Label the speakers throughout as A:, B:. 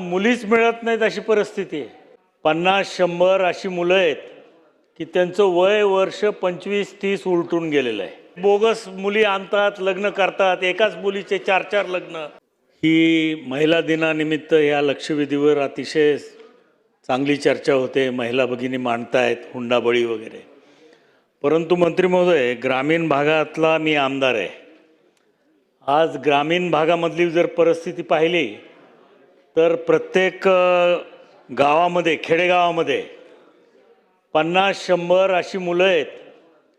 A: मुलीच मिळत नाहीत अशी परिस्थिती आहे. 50-100 अशी मुलं आहेत की त्यांचं वय वर्ष 25-30 उलटून गेलेलं आहे. बोगस मुली आणतात, लग्न करतात, एकाच मुलीचे 4-4 लग्न. ही महिला दिनानिमित्त या लक्षवेधीवर अतिशय चांगली चर्चा होते. महिला भगिनी मांडतायत हुंडाबळी वगैरे. परंतु मंत्री महोदय, ग्रामीण भागातला मी आमदार आहे. आज ग्रामीण भागामधली जर परिस्थिती पाहिली तर प्रत्येक गावामध्ये, खेडेगावामध्ये 50-100 अशी मुलं आहेत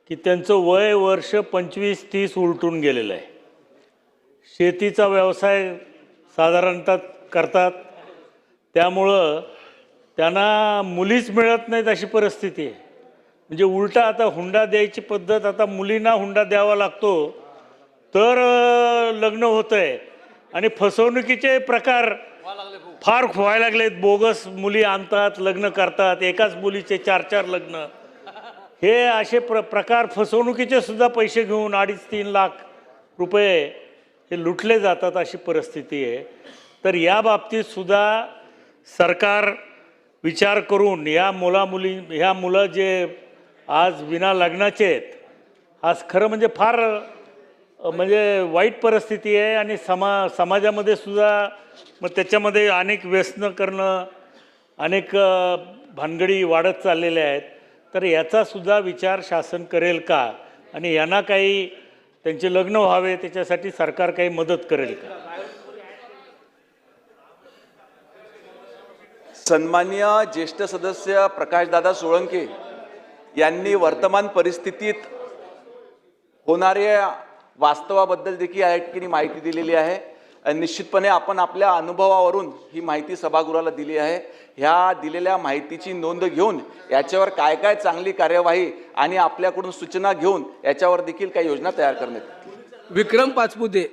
A: की त्यांचं वय वर्ष 25-30 उलटून गेलेलं आहे. शेतीचा व्यवसाय साधारणतः करतात, त्यामुळं त्यांना मुलीच मिळत नाहीत अशी परिस्थिती आहे. म्हणजे उलटा आता हुंडा द्यायची पद्धत, आता मुलींना हुंडा द्यावा लागतो तर लग्न होतं आहे. आणि फसवणुकीचे प्रकार फार व्हायला लागलेत. बोगस मुली आणतात, लग्न करतात, एकाच मुलीचे 4-4 लग्न. हे असे प्रकार फसवणुकीचे सुद्धा पैसे घेऊन 2.5-3 लाख रुपये हे लुटले जातात अशी परिस्थिती आहे. तर या बाबतीत सुद्धा सरकार विचार करून ह्या मुलं जे आज विना लग्नाचे आहेत, आज खरं म्हणजे फार वाईट परिस्थिती आहे. आणि समाजामध्ये सुद्धा मग त्याच्यामध्ये अनेक व्यसनं करणं, अनेक भानगडी वाढत चाललेल्या आहेत. तर याचा सुद्धा विचार शासन करेल का, आणि यांना काही त्यांचे लग्न व्हावे त्याच्यासाठी सरकार काही मदत करेल का?
B: सन्माननीय ज्येष्ठ सदस्य प्रकाशदादा सोळंके यांनी वर्तमान परिस्थितीत होणाऱ्या वास्तवाबद्दल देखील या ठिकाणी माहिती दिलेली आहे. निश्चितपणे आपण आपल्या अनुभवावरून ही माहिती सभागृहाला दिली आहे. ह्या दिलेल्या माहितीची नोंद घेऊन याच्यावर काय काय चांगली कार्यवाही आणि आपल्याकडून सूचना घेऊन याच्यावर देखील काही योजना तयार करण्यात.
C: विक्रम पाचपुते.